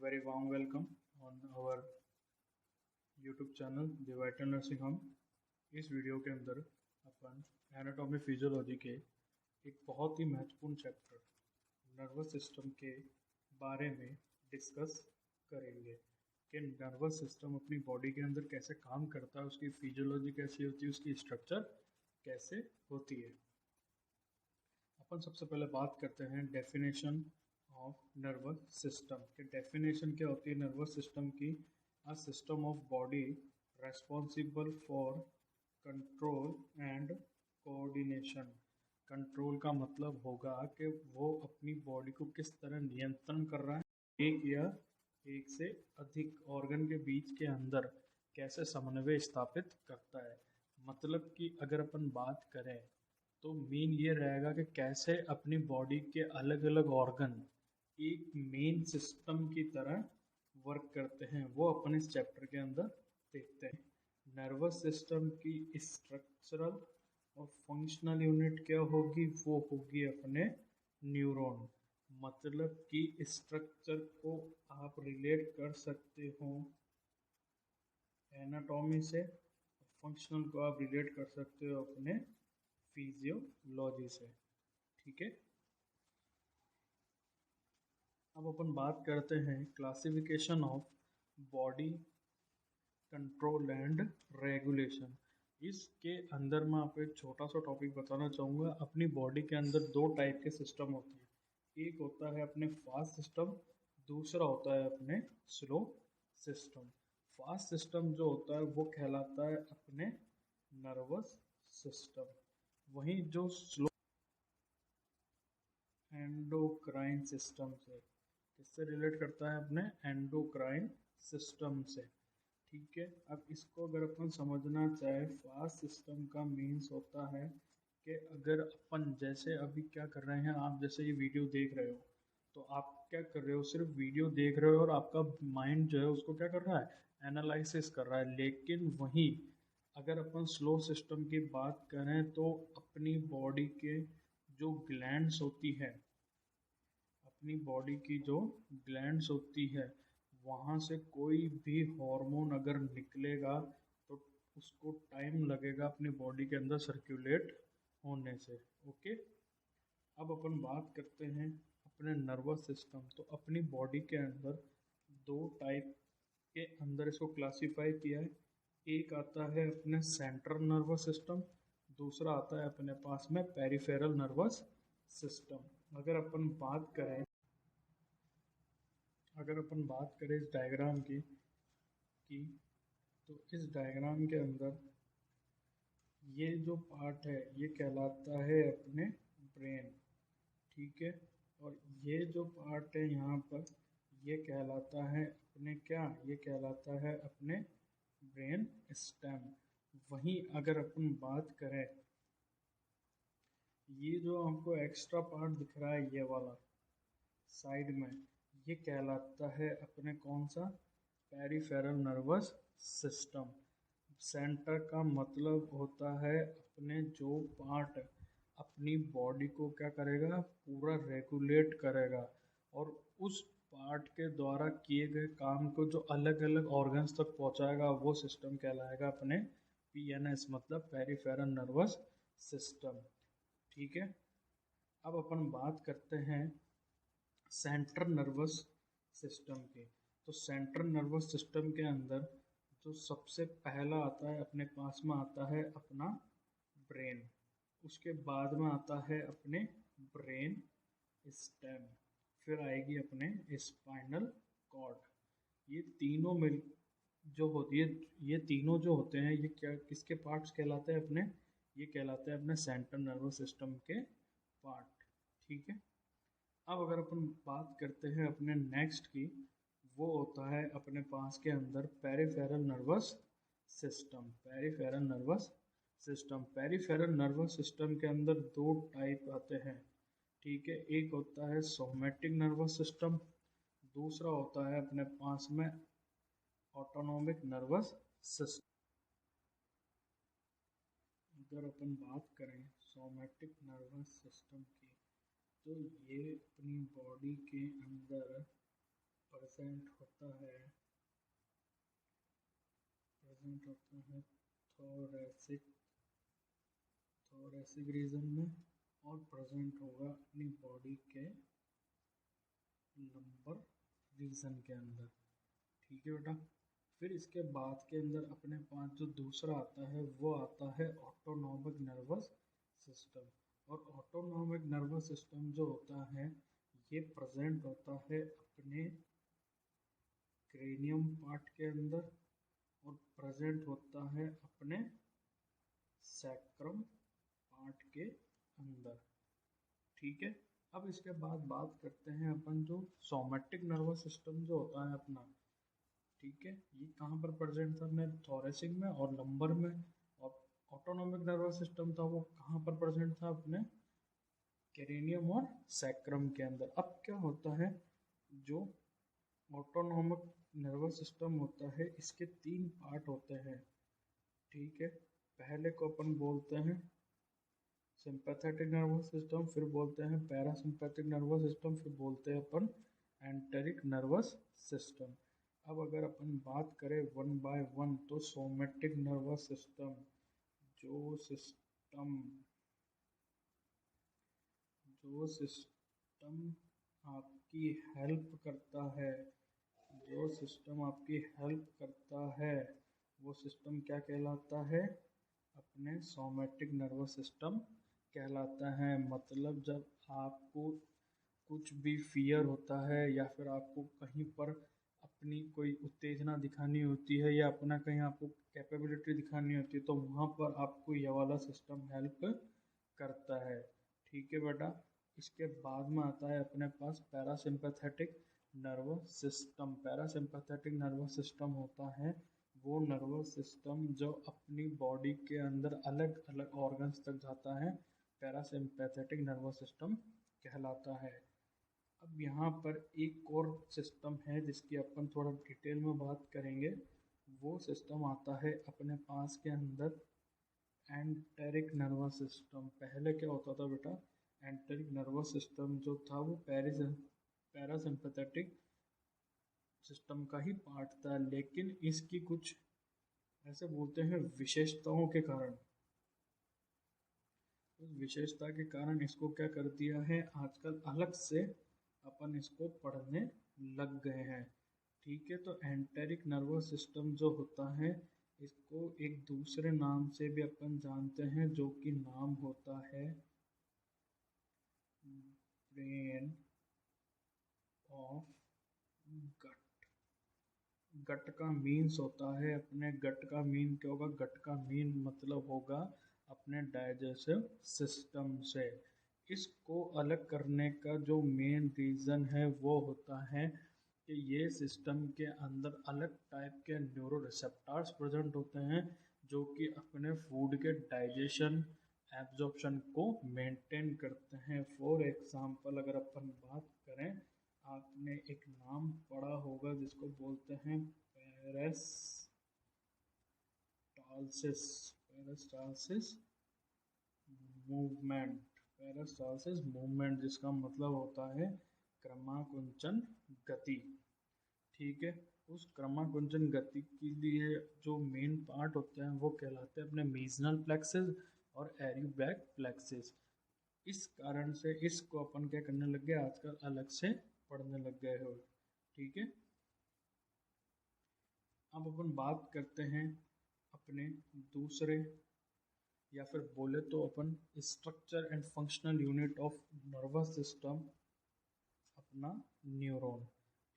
very warm welcome on our YouTube channel the vital nursing home. इस video के अंदर अपन anatomy physiology के एक बहुत ही महत्वपूर्ण चैप्टर नर्वस सिस्टम के बारे में डिस्कस करेंगे कि नर्वस सिस्टम अपनी बॉडी के अंदर कैसे काम करता है, उसकी फिजियोलॉजी कैसी होती है, उसकी स्ट्रक्चर कैसे होती है। अपन सबसे पहले बात करते हैं डेफिनेशन ऑफ नर्वस सिस्टम के डेफिनेशन क्या होती है नर्वस सिस्टम की। A system of body responsible for control and coordination. Control का मतलब होगा कि वो अपनी बॉडी को किस तरह नियंत्रण कर रहा है, एक या एक से अधिक ऑर्गन के बीच के अंदर कैसे समन्वय स्थापित करता है। मतलब कि अगर अपन बात करें तो मेन ये रहेगा कि कैसे अपनी बॉडी के अलग अलग ऑर्गन एक मेन सिस्टम की तरह वर्क करते हैं, वो अपन इस चैप्टर के अंदर देखते हैं। नर्वस सिस्टम की स्ट्रक्चरल और फंक्शनल यूनिट क्या होगी, वो होगी अपने न्यूरॉन। मतलब कि स्ट्रक्चर को आप रिलेट कर सकते हो एनाटॉमी से, फंक्शनल को आप रिलेट कर सकते हो अपने फिजियोलॉजी से। ठीक है, अब अपन बात करते हैं classification of body control and regulation. इसके अंदर मैं आपको एक छोटा सा टॉपिक बताना चाहूँगा। अपनी बॉडी के अंदर दो टाइप के सिस्टम होते हैं, एक होता है अपने फास्ट सिस्टम, दूसरा होता है अपने स्लो सिस्टम। फास्ट सिस्टम जो होता है वो कहलाता है अपने नर्वस सिस्टम, वहीं जो स्लो एंडोक्राइन सिस्टम से, किससे रिलेट करता है, अपने एंडोक्राइन सिस्टम से। ठीक है, अब इसको अगर अपन समझना चाहे, फास्ट सिस्टम का मीन्स होता है कि अगर अपन जैसे अभी क्या कर रहे हैं, आप जैसे ये वीडियो देख रहे हो तो आप क्या कर रहे हो, सिर्फ वीडियो देख रहे हो और आपका माइंड जो है उसको क्या कर रहा है, एनालिसिस कर रहा है। लेकिन वहीं अगर अपन स्लो सिस्टम की बात करें तो अपनी बॉडी के जो ग्लैंड्स होती है, अपनी बॉडी की जो ग्लैंड्स होती है, वहाँ से कोई भी हार्मोन अगर निकलेगा तो उसको टाइम लगेगा अपनी बॉडी के अंदर सर्कुलेट होने से। ओके, अब अपन बात करते हैं अपने नर्वस सिस्टम। तो अपनी बॉडी के अंदर दो टाइप के अंदर इसको क्लासीफाई किया है। एक आता है अपने सेंट्रल नर्वस सिस्टम, दूसरा आता है अपने पास में पेरिफेरल नर्वस सिस्टम। अगर अपन बात करें इस डायग्राम की तो इस डायग्राम के अंदर ये जो पार्ट है ये कहलाता है अपने ब्रेन। ठीक है, और ये जो पार्ट है यहाँ पर ये कहलाता है अपने क्या, ये कहलाता है अपने ब्रेन स्टेम। वहीं अगर अपन बात करें, ये जो हमको एक्स्ट्रा पार्ट दिख रहा है ये वाला साइड में, ये कहलाता है अपने कौन सा, पेरिफेरल नर्वस सिस्टम। सेंटर का मतलब होता है अपने जो पार्ट अपनी बॉडी को क्या करेगा, पूरा रेगुलेट करेगा, और उस पार्ट के द्वारा किए गए काम को जो अलग अलग ऑर्गन्स तक पहुंचाएगा वो सिस्टम कहलाएगा अपने पीएनएस, मतलब पेरिफेरल नर्वस सिस्टम। ठीक है, अब अपन बात करते हैं सेंट्रल नर्वस सिस्टम की। तो सेंट्रल नर्वस सिस्टम के अंदर जो सबसे पहला आता है अपने पास में आता है अपना ब्रेन, उसके बाद में आता है अपने ब्रेन स्टेम, फिर आएगी अपने स्पाइनल कॉर्ड। ये तीनों मिल जो होती है, ये तीनों जो होते हैं ये क्या किसके पार्ट्स कहलाते हैं, अपने ये कहलाते हैं अपने सेंट्रल नर्वस सिस्टम के पार्ट। ठीक है, अब अगर अपन बात करते हैं अपने नेक्स्ट की, वो होता है अपने पास के अंदर peripheral nervous system. Peripheral nervous system, peripheral nervous system के अंदर दो टाइप आते हैं। ठीक है, एक होता है सोमैटिक नर्वस सिस्टम, दूसरा होता है अपने पास में ऑटोनोमिक नर्वस सिस्टम। अगर अपन बात करें सोमैटिक नर्वस सिस्टम की, तो ये अपनी बॉडी के अंदर प्रेजेंट होता है थोरेसिक रीजन में, और प्रेजेंट होगा अपनी बॉडी के लंबर रीजन के अंदर। ठीक है बेटा। फिर इसके बाद के अंदर अपने पास जो दूसरा आता है वो आता है ऑटोनॉमिक नर्वस सिस्टम। और ऑटोनॉमिक नर्वस सिस्टम जो होता है ये प्रेजेंट होता है अपने क्रेनियम पार्ट के अंदर, और प्रेजेंट होता है अपने सैक्रम पार्ट के अंदर। ठीक है। अब इसके बाद बात करते हैं अपन जो सोमैटिक नर्वस सिस्टम जो होता है अपना। ठीक है, ये कहाँ पर प्रेजेंट था अपने थोरेसिक में और लंबर में। और ऑटोनॉमिक नर्वस सिस्टम था वो कहाँ पर प्रेजेंट था अपने कैरेनियम और सैक्रम के अंदर। अब क्या होता है, जो ऑटोनॉमिक नर्वस सिस्टम होता है इसके 3 पार्ट होते हैं। ठीक है, पहले को अपन बोलते हैं सिंपैथेटिक नर्वस सिस्टम, फिर बोलते हैं पैरासिम्पैथिक नर्वस सिस्टम, फिर बोलते हैं अपन एंटेरिक नर्वस सिस्टम। अब अगर अपन बात करें वन बाय वन, तो सोमैटिक नर्वस सिस्टम जो सिस्टम आपकी हेल्प करता है, वो सिस्टम क्या कहलाता है, अपने सोमैटिक नर्वस सिस्टम कहलाता है। मतलब जब आपको कुछ भी फियर होता है या फिर आपको कहीं पर अपनी कोई उत्तेजना दिखानी होती है या अपना कहीं आपको कैपेबिलिटी दिखानी होती है, तो वहाँ पर आपको यह वाला सिस्टम हेल्प करता है। ठीक है बेटा। इसके बाद में आता है अपने पास parasympathetic nervous system. Parasympathetic nervous system होता है वो नर्वस सिस्टम जो अपनी बॉडी के अंदर अलग अलग ऑर्गन्स तक जाता है, पैरासिम्पैथेटिक नर्वस सिस्टम कहलाता है। अब यहाँ पर एक और सिस्टम है जिसकी अपन थोड़ा डिटेल में बात करेंगे। वो सिस्टम आता है अपने पास के अंदर एंटेरिक नर्वस सिस्टम। पहले क्या होता था बेटा, एंटेरिक नर्वस सिस्टम जो था वो पैरासिम्पैथेटिक सिस्टम का ही पार्ट था, लेकिन इसकी कुछ ऐसे बोलते हैं विशेषताओं के कारण, उस विशेषता के कारण इसको क्या कर दिया है, आजकल अलग से अपन इसको पढ़ने लग गए हैं। ठीक है, तो एंटेरिक नर्वस सिस्टम जो होता है इसको एक दूसरे नाम से भी अपन जानते हैं, जो कि नाम होता है ब्रेन ऑफ गट। गट का मीन्स होता है, अपने गट का मीन क्या होगा, गट का मीन मतलब होगा अपने डाइजेस्टिव सिस्टम से। इसको अलग करने का जो मेन रीज़न है वो होता है कि ये सिस्टम के अंदर अलग टाइप के न्यूरो रिसेप्टर्स प्रेजेंट होते हैं जो कि अपने फूड के डाइजेशन एब्जॉर्प्शन को मेंटेन करते हैं। फॉर एग्जांपल अगर अपन बात करें, आपने एक नाम पढ़ा होगा जिसको बोलते हैं पेरिस्टालसिस मूवमेंट, जिसका मतलब होता है क्रमाकुंचन गति। ठीक है, उस क्रमाकुंचन गति के लिए जो मेन पार्ट होते हैं वो कहलाते हैं अपने मीजनल प्लेक्सिस और एरियोबैक प्लेक्सिस। इस कारण से इसको अपन क्या करने लग गए, आजकल अलग से पढ़ने लग गए हो। ठीक है, अब अपन बात करते हैं अपने दूसरे, या फिर बोले तो अपन structure and functional unit of nervous system, अपना न्यूरॉन।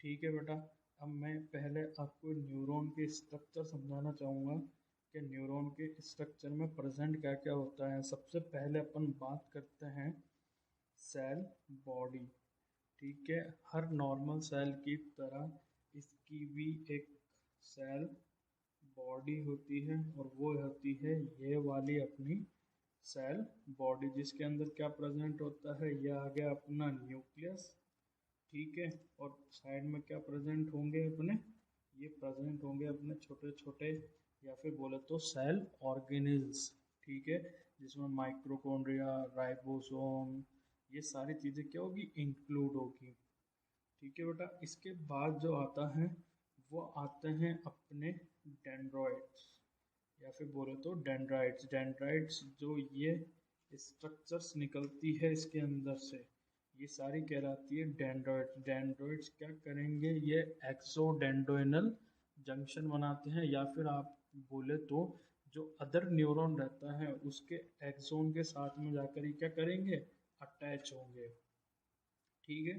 ठीक है बेटा, अब मैं पहले आपको न्यूरॉन के स्ट्रक्चर समझाना चाहूँगा कि न्यूरॉन के स्ट्रक्चर में प्रेजेंट क्या क्या होता है। सबसे पहले अपन बात करते हैं सेल बॉडी। ठीक है, हर नॉर्मल सेल की तरह इसकी भी एक सेल बॉडी होती है, और वो होती है ये वाली अपनी सेल बॉडी, जिसके अंदर क्या प्रेजेंट होता है, ये आ गया अपना न्यूक्लियस। ठीक है, और साइड में क्या प्रेजेंट होंगे अपने, ये प्रेजेंट होंगे अपने छोटे छोटे या फिर बोले तो सेल ऑर्गेनेल्स। ठीक है, जिसमें माइक्रोकॉन्ड्रिया, राइबोसोम, ये सारी चीज़ें क्या होगी, इंक्लूड होगी। ठीक है बेटा। इसके बाद जो आता है वो आते हैं अपने डेंड्रॉइड्स, या फिर बोले तो डेंड्राइट्स। डेंड्राइट्स जो ये स्ट्रक्चर्स निकलती है इसके अंदर से, ये सारी कहलाती है डेंड्रॉइड्स। डेंड्रॉइड्स क्या करेंगे, ये एक्सोडेंड्रोइनल जंक्शन बनाते हैं, या फिर आप बोले तो जो अदर न्यूरॉन रहता है उसके एक्सोन के साथ में जाकर ही क्या करेंगे, अटैच होंगे। ठीक है।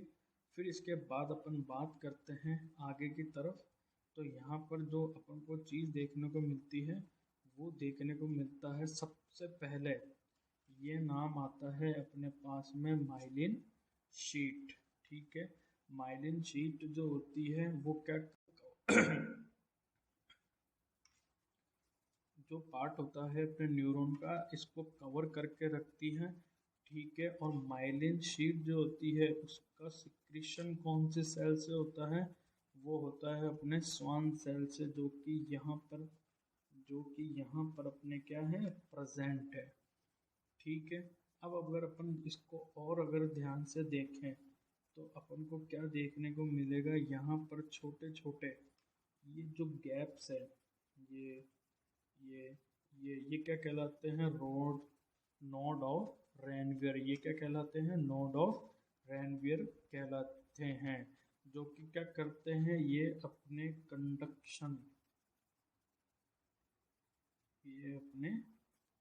फिर इसके बाद अपन बात करते हैं आगे की तरफ। तो यहाँ पर जो अपन को चीज़ देखने को मिलती है वो देखने को मिलता है सबसे पहले ये नाम आता है अपने पास में माइलिन शीट। ठीक है। माइलिन शीट जो होती है वो क्या जो पार्ट होता है अपने न्यूरॉन का, इसको कवर करके रखती है। ठीक है। और माइलिन शीट जो होती है उसका सिक्रीशन कौन से सेल से होता है, वो होता है अपने स्वान सेल से, जो कि यहाँ पर अपने क्या है, प्रेजेंट है। ठीक है। अब अगर अपन इसको और अगर ध्यान से देखें तो अपन को क्या देखने को मिलेगा, यहाँ पर छोटे छोटे ये जो गैप्स है, ये ये ये क्या कहलाते हैं, नोड ऑफ रेनवियर। ये क्या कहलाते हैं, नोड ऑफ रेनवियर कहलाते हैं, जो कि क्या करते हैं, ये अपने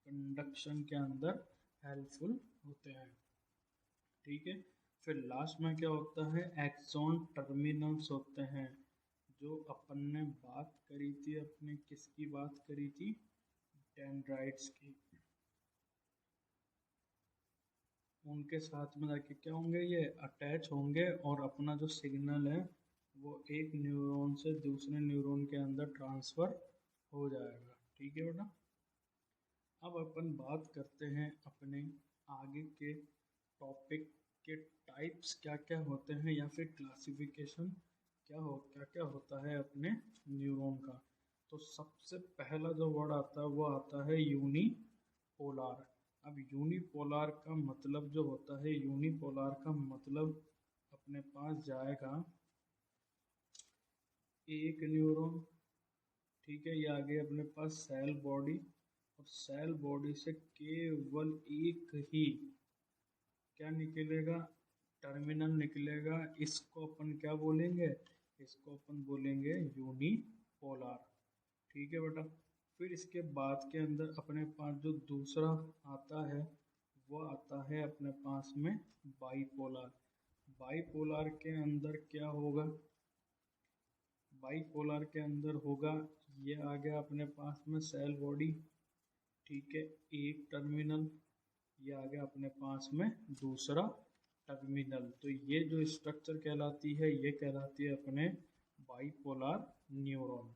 कंडक्शन के अंदर हेल्पफुल होते हैं। ठीक है। फिर लास्ट में क्या होता है, एक्सॉन टर्मिनल्स होते हैं, जो अपन ने बात करी थी, अपने किसकी बात करी थी, डेंड्राइट्स की। उनके साथ में जाके क्या होंगे, ये अटैच होंगे और अपना जो सिग्नल है वो एक न्यूरॉन से दूसरे न्यूरॉन के अंदर ट्रांसफर हो जाएगा। ठीक है बेटा। अब अपन बात करते हैं अपने आगे के टॉपिक के टाइप्स क्या क्या होते हैं, या फिर क्लासिफिकेशन क्या क्या होता है अपने न्यूरॉन का। तो सबसे पहला जो वर्ड आता है वो आता है यूनिपोलार। अब यूनिपोलार का मतलब जो होता है, यूनिपोलार का मतलब अपने पास जाएगा एक न्यूरॉन। ठीक है। ये आगे अपने पास सेल बॉडी, और सेल बॉडी से केवल एक ही क्या निकलेगा, टर्मिनल निकलेगा। इसको अपन क्या बोलेंगे, इसको अपन बोलेंगे यूनिपोलार। ठीक है बेटा। फिर इसके बाद के अंदर अपने पास जो दूसरा आता है वो आता है अपने पास में बाईपोलार। बाईपोलार के अंदर क्या होगा, बाईपोलर के अंदर होगा, ये आ गया अपने पास में सेल बॉडी। ठीक है। एक टर्मिनल, ये आ गया अपने पास में दूसरा टर्मिनल। तो ये जो स्ट्रक्चर कहलाती है ये कहलाती है अपने बाईपोलर न्यूरॉन।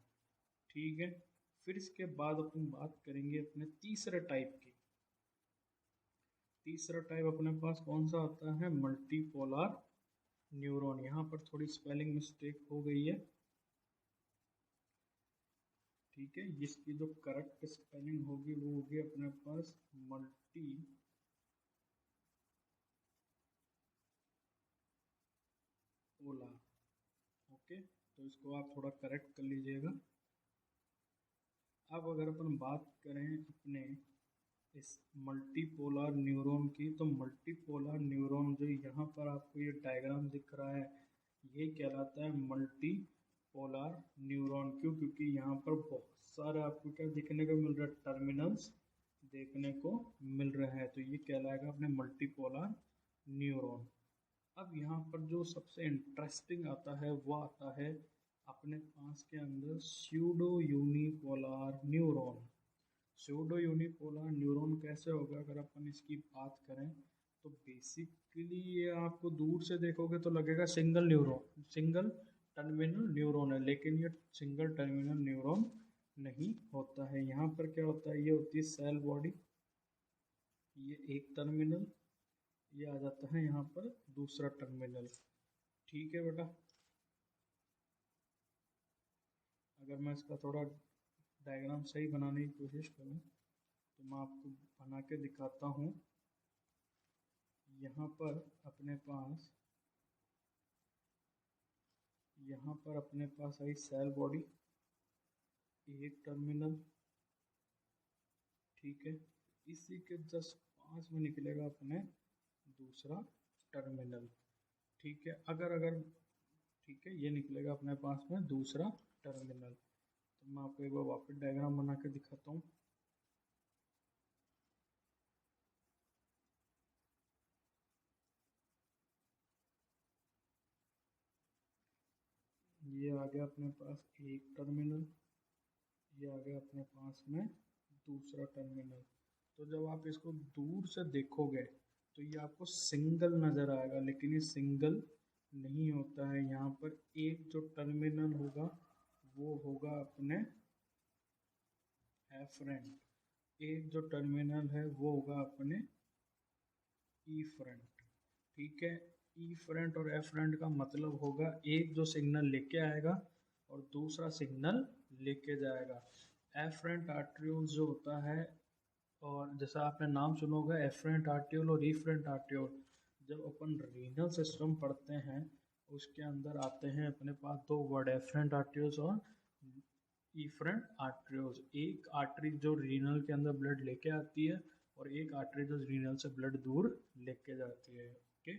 ठीक है। फिर इसके बाद अपन बात करेंगे अपने तीसरे टाइप की। तीसरा टाइप अपने पास कौन सा आता है, मल्टीपोलर न्यूरॉन। यहाँ पर थोड़ी स्पेलिंग मिस्टेक हो गई है। ठीक है। इसकी जो करेक्ट स्पेलिंग होगी वो होगी अपने पास मल्टी पोलर। ओके। तो इसको आप थोड़ा करेक्ट कर लीजिएगा। अब अगर अपन बात करें अपने इस मल्टीपोलर न्यूरॉन की, तो मल्टीपोलर न्यूरॉन जो यहाँ पर आपको ये डायग्राम दिख रहा है ये कहलाता है मल्टीपोलर न्यूरॉन। क्यों, क्योंकि यहाँ पर बहुत सारे आपको क्या दिखने को मिल रहा है, टर्मिनल्स देखने को मिल रहे हैं। तो ये कहलाएगा अपने मल्टीपोलर न्यूरॉन। अब यहाँ पर जो सबसे इंटरेस्टिंग आता है वो आता है अपने पास के अंदर pseudo unipolar neuron. Pseudo unipolar neuron कैसे होगा, अगर अपन इसकी बात करें तो बेसिकली ये आपको दूर से देखोगे तो लगेगा सिंगल टर्मिनल न्यूरॉन है, लेकिन ये सिंगल टर्मिनल न्यूरॉन नहीं होता है। यहाँ पर क्या होता है, ये होती है सेल बॉडी, ये एक टर्मिनल, ये आ जाता है यहाँ पर दूसरा टर्मिनल। ठीक है बेटा। अगर मैं इसका थोड़ा डायग्राम सही बनाने की कोशिश करूँ तो मैं आपको बना के दिखाता हूँ। यहाँ पर अपने पास यहाँ पर अपने पास आई सेल बॉडी, एक टर्मिनल, ठीक है। इसी के जस्ट पास में निकलेगा अपने दूसरा टर्मिनल, ठीक है। अगर अगर ठीक है, ये निकलेगा अपने पास में दूसरा टर्मिनल। तो मैं आपको एक बार वापस डायग्राम बना के दिखाता हूँ। ये आ गया अपने पास एक टर्मिनल, ये आ गया अपने पास में दूसरा टर्मिनल। तो जब आप इसको दूर से देखोगे तो ये आपको सिंगल नज़र आएगा, लेकिन ये सिंगल नहीं होता है। यहाँ पर एक जो टर्मिनल होगा वो होगा अपने एफरेंट, एक जो टर्मिनल है वो होगा अपने ई फ्रंट, ठीक है। ई फ्रंट और एफ फ्रंट का मतलब होगा एक जो सिग्नल लेके आएगा और दूसरा सिग्नल लेके जाएगा। एफ फ्रंट आर्ट्रियोल्स जो होता है, और जैसा आपने नाम सुना होगा एफरेंट आर्ट्रियोल और रीफरेंट आर्ट्रियोल, जब अपन रीनल सिस्टम पढ़ते हैं उसके अंदर आते हैं अपने पास दो वर्ड, एफरेंट आर्ट्रियोल्स और इफरेंट आर्ट्रियोल्स। एक आर्टरी जो रीनल के अंदर ब्लड लेके आती है और एक आर्टरी जो रीनल से ब्लड दूर लेके जाती है, ओके।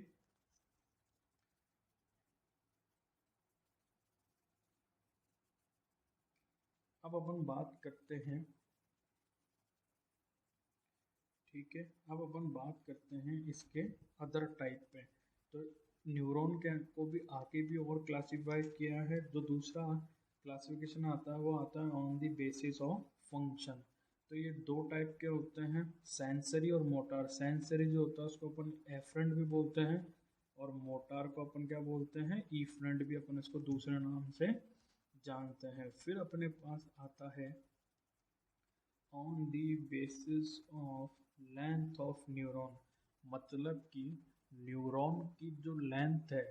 अब अपन बात करते हैं, ठीक है, अब अपन बात करते हैं इसके अदर टाइप पे। तो न्यूरॉन के को भी आगे भी और क्लासिफाई किया है। जो दूसरा क्लासिफिकेशन आता है वो आता है on the basis of function. तो ये दो टाइप के होते हैं, सेंसरी और मोटार। सेंसरी जो होता है उसको अपन एफरेंट भी बोलते हैं, और मोटार को अपन क्या बोलते हैं, ईफरेंट भी अपन इसको दूसरे नाम से जानते हैं। फिर अपने पास आता है on the basis of length of neuron, मतलब कि न्यूरॉन की जो लेंथ है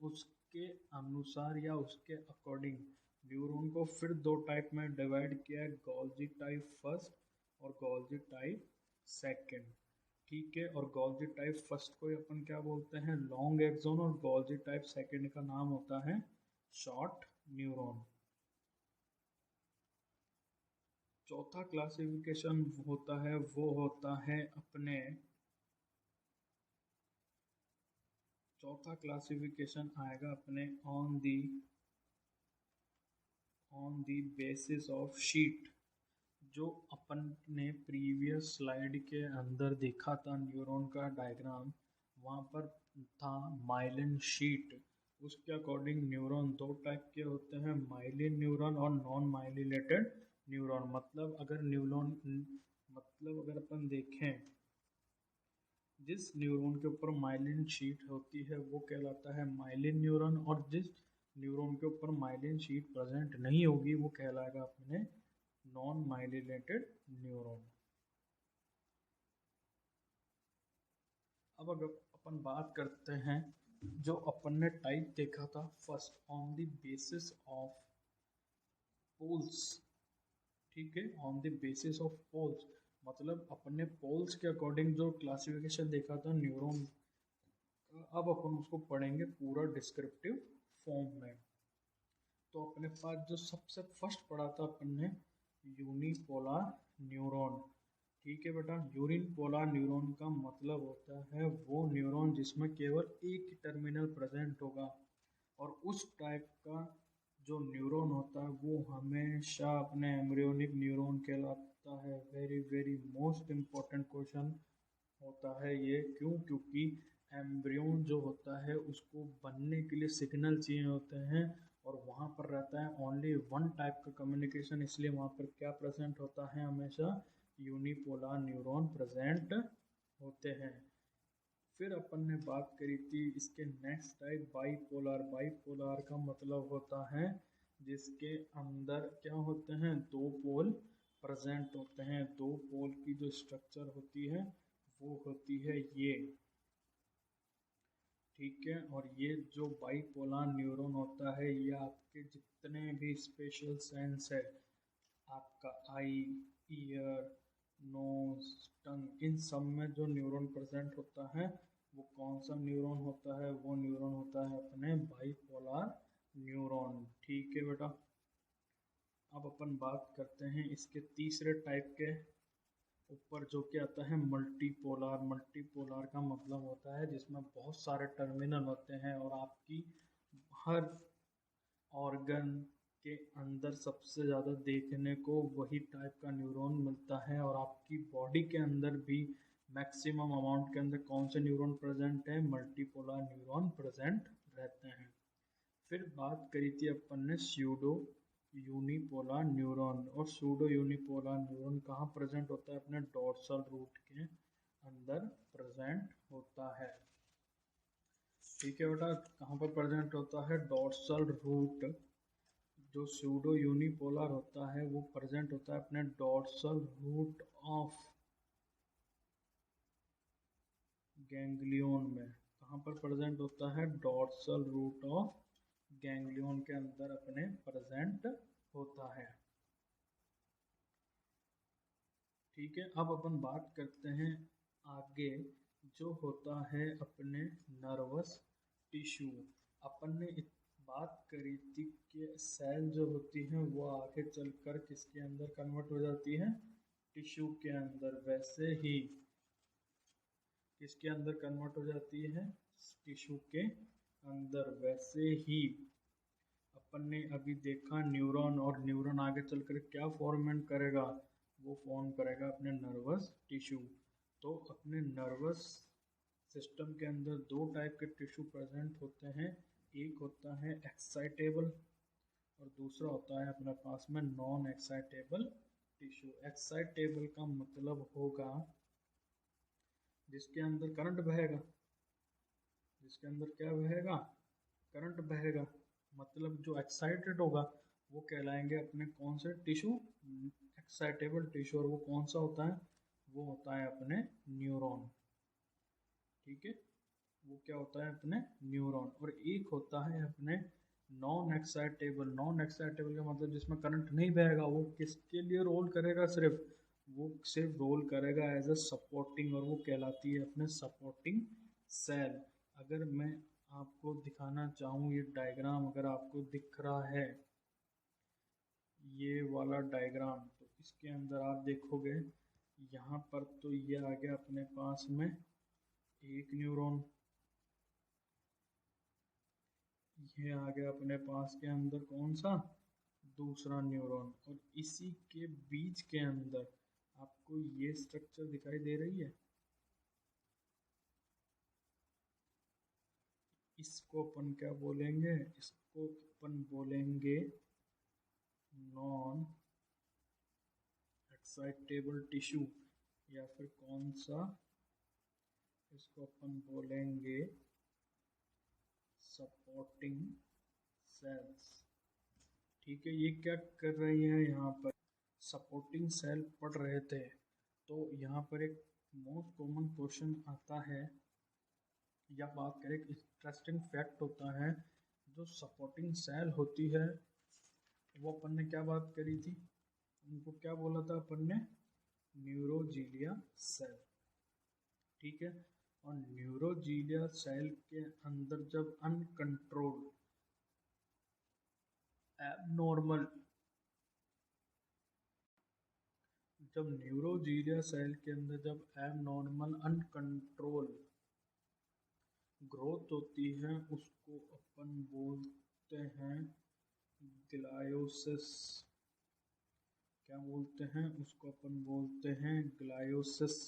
उसके अनुसार या उसके अकॉर्डिंग न्यूरॉन को फिर दो टाइप में डिवाइड किया है, गोल्जी टाइप फर्स्ट और गोल्जी टाइप सेकंड, ठीक है। और गोल्जी टाइप फर्स्ट को अपन क्या बोलते हैं, लॉन्ग एक्सोन, और गोल्जी टाइप सेकंड का नाम होता है शॉर्ट न्यूरॉन। चौथा क्लासिफिकेशन होता है वो होता है अपने, चौथा क्लासिफिकेशन आएगा अपने on the basis of sheet. जो अपन ने प्रीवियस स्लाइड के अंदर देखा था न्यूरॉन का डायग्राम, वहाँ पर था माइलिन शीट। उसके अकॉर्डिंग न्यूरॉन दो टाइप के होते हैं, माइलिन न्यूरॉन और नॉन माइलिनेटेड न्यूरॉन। मतलब अगर न्यूरॉन, मतलब अगर अपन देखें, जिस न्यूरॉन के ऊपर माइलिन शीट होती है वो कहलाता है माइलिन न्यूरॉन, और जिस न्यूरॉन के ऊपर माइलिन शीट प्रेजेंट नहीं होगी वो कहलाएगा अपने नॉन माइलिनेटेड न्यूरॉन। अब अगर अपन बात करते हैं, जो अपन ने टाइप देखा था first on the basis of poles, ठीक है, on the basis of poles, मतलब अपने पोल्स के अकॉर्डिंग जो क्लासिफिकेशन देखा था न्यूरॉन का, अब अपन उसको पढ़ेंगे पूरा डिस्क्रिप्टिव फॉर्म में। तो अपने पास जो सबसे फर्स्ट पढ़ा था अपन ने यूनिपोलर न्यूरॉन, ठीक है बेटा। यूनिपोलर न्यूरॉन का मतलब होता है वो न्यूरॉन जिसमें केवल एक ही टर्मिनल प्रेजेंट होगा, और उस टाइप का जो न्यूरॉन होता है वो हमेशा अपने एम्ब्रियोनिक न्यूरॉन कहलाता है। Very very most important question होता है ये, क्यों, क्योंकि एम्ब्रियोन जो होता है उसको बनने के लिए सिग्नल चाहिए होते हैं, और वहाँ पर रहता है ओनली वन टाइप का कम्युनिकेशन, इसलिए वहाँ पर क्या प्रेजेंट होता है, हमेशा यूनिपोलर न्यूरॉन प्रेजेंट होते हैं। फिर अपन ने बात करी थी इसके नेक्स्ट टाइप बाईपोलर। बाईपोलर का मतलब होता है जिसके अंदर क्या होते हैं, दो पोल प्रेजेंट होते हैं। दो पोल की जो स्ट्रक्चर होती है वो होती है ये, ठीक है। और ये जो बाईपोलर न्यूरॉन होता है ये आपके जितने भी स्पेशल सेंस है, आपका आई, ईयर, नोज, टंग, इन सब में जो न्यूरॉन प्रेजेंट होता है वो कौन सा न्यूरॉन होता है, वो न्यूरॉन होता है अपने बाईपोलर न्यूरॉन। ठीक है बेटा, अब अपन बात करते हैं इसके तीसरे टाइप के ऊपर, जो कि आता है मल्टीपोलार। मल्टीपोलार का मतलब होता है जिसमें बहुत सारे टर्मिनल होते हैं और आपकी हर ऑर्गन के अंदर सबसे ज़्यादा देखने को वही टाइप का न्यूरॉन मिलता है। और आपकी बॉडी के अंदर भी मैक्सिमम अमाउंट के अंदर कौन से न्यूरॉन प्रेजेंट है? मल्टीपोलर न्यूरॉन प्रेजेंट रहते हैं। फिर बात करी थी अपन ने स्यूडो यूनिपोलर न्यूरॉन। और स्यूडो यूनिपोलर न्यूरॉन कहाँ प्रेजेंट होता है? अपने डोर्सल रूट के अंदर प्रेजेंट होता है। ठीक है बेटा, कहाँ पर प्रेजेंट होता है? Dorsal root. जो स्यूडो यूनिपोलर होता है वो प्रेजेंट होता है अपने डोर्सल रूट ऑफ गैंग्लियन में। कहाँ पर प्रेजेंट होता है? डोर्सल रूट ऑफ गैंग्लियन के अंदर अपने प्रेजेंट होता है। ठीक है, अब अपन बात करते हैं आगे, जो होता है अपने नर्वस टिश्यू। अपन ने बात करी थी कि सेल जो होती हैं वो आगे चलकर किसके अंदर कन्वर्ट हो जाती है? टिश्यू के अंदर। वैसे ही किसके अंदर कन्वर्ट हो जाती है? टिश्यू के अंदर। वैसे ही अपन ने अभी देखा न्यूरॉन, और न्यूरॉन आगे चलकर क्या फॉर्मेट करेगा? वो फॉर्म करेगा अपने नर्वस टिश्यू। तो अपने नर्वस सिस्टम के अंदर दो टाइप के टिश्यू प्रेजेंट होते हैं। एक होता है एक्साइटेबल और दूसरा होता है अपने पास में नॉन एक्साइटेबल टिश्यू। एक्साइटेबल का मतलब होगा जिसके अंदर करंट बहेगा। जिसके अंदर क्या बहेगा? करंट बहेगा। मतलब जो एक्साइटेड होगा वो कहलाएंगे अपने कौन से टिश्यू? Excitable tissue. और वो कौन सा होता है? वो होता है अपने न्यूरॉन। ठीक है, वो क्या होता है? अपने न्यूरॉन। और एक होता है अपने नॉन एक्साइटेबल। नॉन एक्साइटेबल का मतलब जिसमें करंट नहीं बहेगा। वो किसके लिए रोल करेगा? सिर्फ वो सिर्फ रोल करेगा एज अ सपोर्टिंग, और वो कहलाती है अपने सपोर्टिंग सेल। अगर मैं आपको दिखाना चाहूँ ये डायग्राम, अगर आपको दिख रहा है ये वाला डायग्राम, तो इसके अंदर आप देखोगे यहाँ पर तो ये आ गया अपने पास में एक न्यूरॉन, ये आ गया अपने पास के अंदर कौन सा? दूसरा न्यूरॉन। और इसी के बीच के अंदर आपको ये स्ट्रक्चर दिखाई दे रही है। इसको अपन क्या बोलेंगे? इसको अपन बोलेंगे नॉन एक्साइटेबल टिश्यू, या फिर कौन सा? इसको अपन बोलेंगे सपोर्टिंग सेल्स। ठीक है, ये क्या कर रही है? यहाँ पर सपोर्टिंग सेल पढ़ रहे थे, तो यहाँ पर एक मोस्ट कॉमन क्वेश्चन आता है, या बात करें एक इंटरेस्टिंग फैक्ट होता है। जो सपोर्टिंग सेल होती है वो अपन ने क्या बात करी थी? उनको क्या बोला था अपन ने? न्यूरोजीलिया सेल। ठीक है, और न्यूरोजीलिया सेल के अंदर जब अनकंट्रोल्ड एबनॉर्मल, जब न्यूरोजीलिया सेल के अंदर जब एबनॉर्मल अनकंट्रोल ग्रोथ होती है उसको अपन बोलते हैं ग्लायोसिस। क्या बोलते हैं? उसको अपन बोलते हैं ग्लायोसिस।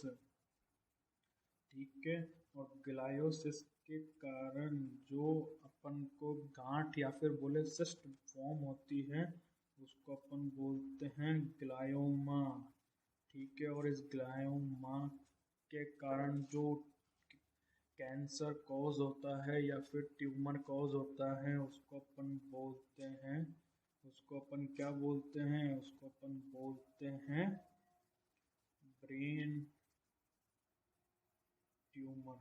ठीक है, और ग्लायोसिस के कारण जो अपन को गांठ या फिर बोले सिस्ट फॉर्म होती है उसको अपन बोलते हैं ग्लायोमा। ठीक है, और इस ग्लायोमा के कारण जो कैंसर कॉज होता है या फिर ट्यूमर कॉज होता है उसको अपन बोलते हैं, उसको अपन क्या बोलते हैं? उसको अपन बोलते हैं ब्रेन ट्यूमर।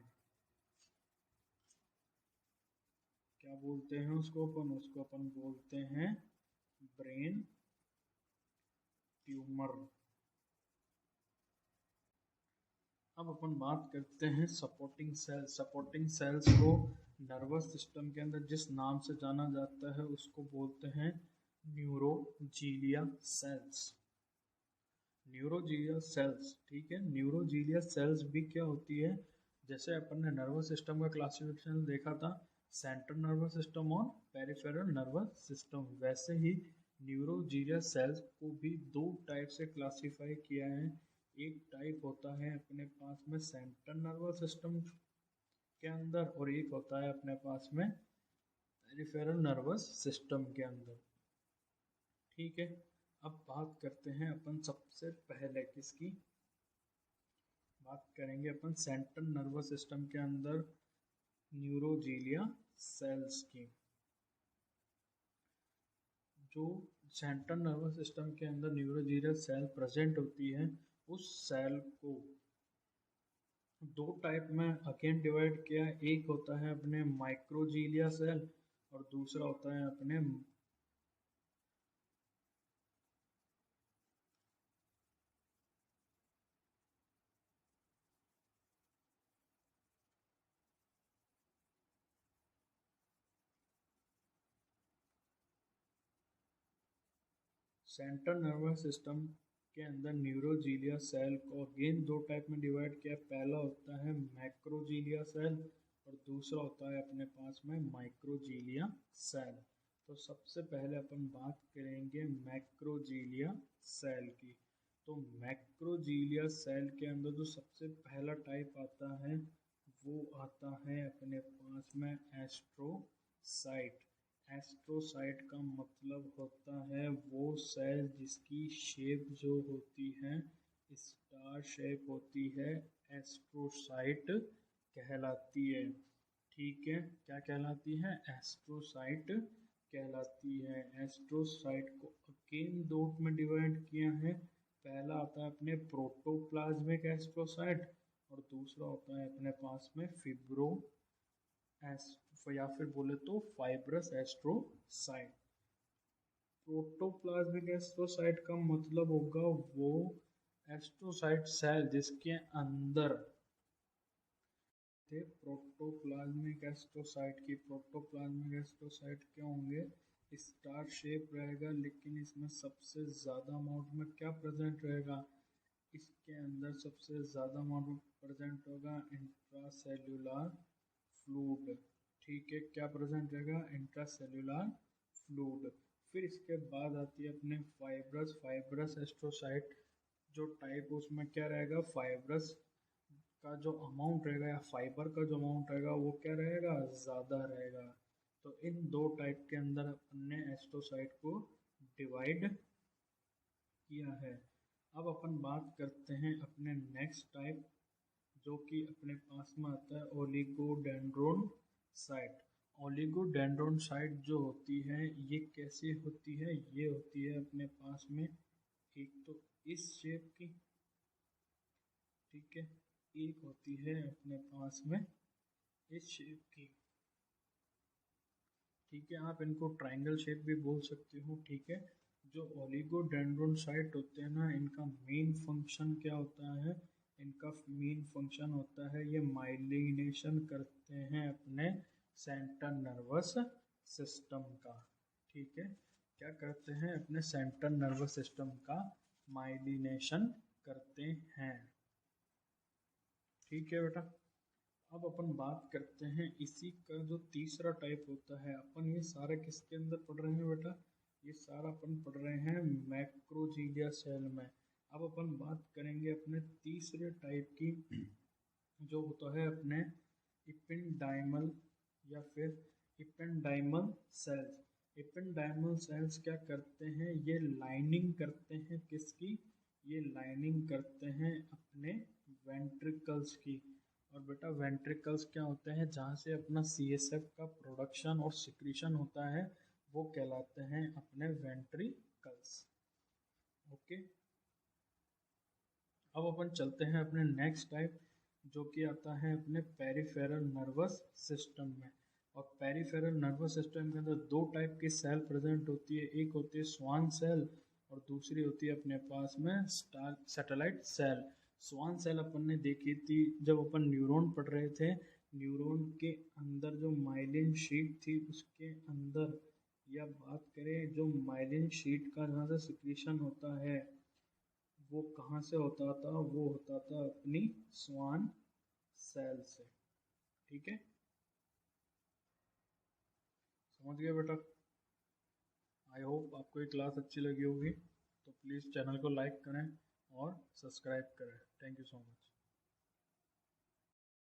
क्या बोलते हैं उसको अपन? उसको अपन बोलते हैं ब्रेन ट्यूमर। अब अपन बात करते हैं सपोर्टिंग सेल। सपोर्टिंग सेल्स को नर्वस सिस्टम के अंदर जिस नाम से जाना जाता है उसको बोलते हैं न्यूरोजीलिया सेल्स। न्यूरोजीलिया सेल्स, ठीक है। न्यूरोजीलिया सेल्स भी क्या होती है, जैसे अपन ने नर्वस सिस्टम का क्लासिफिकेशन देखा था, सेंट्रल नर्वस सिस्टम और पेरिफेरल नर्वस सिस्टम, वैसे ही न्यूरोजीलिया सेल्स को भी दो टाइप से क्लासिफाई किया है। एक टाइप होता है अपने पास में सेंट्रल नर्वस सिस्टम के अंदर, और एक होता है अपने पास में पेरिफेरल नर्वस सिस्टम के अंदर, ठीक है। अब बात करते हैं अपन सबसे पहले किसकी बात करेंगे, अपन सेंट्रल नर्वस सिस्टम के अंदर न्यूरोजीलिया सेल्स की। जो सेंट्रल नर्वस सिस्टम के अंदर न्यूरोजीलिया सेल प्रेजेंट होती है, उस सेल को दो टाइप में अगेन डिवाइड किया है। एक होता है अपने माइक्रोजीलिया सेल और दूसरा होता है अपने सेंट्रल नर्वस सिस्टम के अंदर न्यूरोजीलिया सेल को अगेन दो टाइप में डिवाइड किया। पहला होता है मैक्रोजीलिया सेल और दूसरा होता है अपने पास में माइक्रोजीलिया सेल। तो सबसे पहले अपन बात करेंगे मैक्रोजीलिया सेल की। तो मैक्रोजीलिया सेल के अंदर जो सबसे पहला टाइप आता है वो आता है अपने पास में एस्ट्रोसाइट। एस्ट्रोसाइट का मतलब होता है वो सेल जिसकी शेप जो होती है स्टार शेप होती है, एस्ट्रोसाइट कहलाती है, ठीक है। क्या कहलाती है? एस्ट्रोसाइट कहलाती है। एस्ट्रोसाइट को अगेन दो में डिवाइड किया है। पहला आता है अपने प्रोटोप्लाज्मिक एस्ट्रोसाइट और दूसरा होता है अपने पास में फिब्रो या फिर बोले तो फाइब्रस एस्ट्रोसाइट। प्रोटोप्लाज्मिक एस्ट्रोसाइट का मतलब होगा वो एस्ट्रोसाइट सेल जिसके अंदर प्रोटोप्लाज्मिक एस्ट्रोसाइट क्या होंगे, स्टार शेप रहेगा, लेकिन इसमें सबसे ज़्यादा अमाउंट में क्या प्रेजेंट रहेगा, इसके अंदर सबसे ज़्यादा अमाउंट में प्रेजेंट होगा इंट्रासेल्युलर फ्लूइड, ठीक है। क्या प्रेजेंट रहेगा? Intracellular fluid. फिर इसके बाद आती है अपने फाइब्रस एस्ट्रोसाइट। जो टाइप उसमें क्या रहेगा, फाइब्रस का जो अमाउंट रहेगा या फाइबर का जो अमाउंट रहेगा वो क्या रहेगा, ज़्यादा रहेगा। तो इन दो टाइप के अंदर हमने एस्ट्रोसाइट को डिवाइड किया है। अब अपन बात करते हैं अपने नेक्स्ट टाइप जो कि अपने पास में आता है ओलिगोडेंड्रोन साइट। ओलिगोडेंड्रोन साइट जो होती है ये कैसी होती है, ये होती है अपने पास में एक तो इस शेप की, ठीक है, एक होती है अपने पास में इस शेप की, ठीक है। आप इनको ट्रायंगल शेप भी बोल सकते हो, ठीक है। जो ओलिगोडेंड्रोन साइट होते हैं ना, इनका मेन फंक्शन क्या होता है, इनका मेन फंक्शन होता है ये माइलिनेशन करते हैं अपने सेंट्रल नर्वस सिस्टम का, ठीक है। क्या करते हैं? अपने सेंट्रल नर्वस सिस्टम का माइलिनेशन करते हैं, ठीक है बेटा। अब अपन बात करते हैं इसी का जो तीसरा टाइप होता है। अपन ये सारा किसके अंदर पढ़ रहे हैं बेटा, ये सारा अपन पढ़ रहे हैं मैक्रोजीलिया सेल में। अब अपन बात करेंगे अपने तीसरे टाइप की जो होता है अपने इपेंडाइमल या फिर इपेंडाइमल सेल्स। इपेंडाइमल सेल्स क्या करते हैं, ये लाइनिंग करते हैं किसकी, ये लाइनिंग करते हैं अपने वेंट्रिकल्स की। और बेटा वेंट्रिकल्स क्या होते हैं, जहाँ से अपना CSF का प्रोडक्शन और सिक्रीशन होता है वो कहलाते हैं अपने वेंट्रिकल्स, ओके। अब अपन चलते हैं अपने नेक्स्ट टाइप जो कि आता है अपने पेरिफेरल नर्वस सिस्टम में। और पेरिफेरल नर्वस सिस्टम के अंदर दो टाइप की सेल प्रेजेंट होती है, एक होती है स्वान सेल और दूसरी होती है अपने पास में सैटेलाइट सेल। स्वान सेल अपन ने देखी थी जब अपन न्यूरॉन पढ़ रहे थे, न्यूरॉन के अंदर जो माइलिन शीट थी उसके अंदर, या बात करें जो माइलिन शीट का जहाँ से सिक्रीशन होता है वो कहाँ से होता था, वो होता था अपनी स्वान सेल से। ठीक है, समझ गए बेटा। आई होप आपको ये क्लास अच्छी लगी होगी, तो प्लीज़ चैनल को लाइक करें और सब्सक्राइब करें। Thank you so much.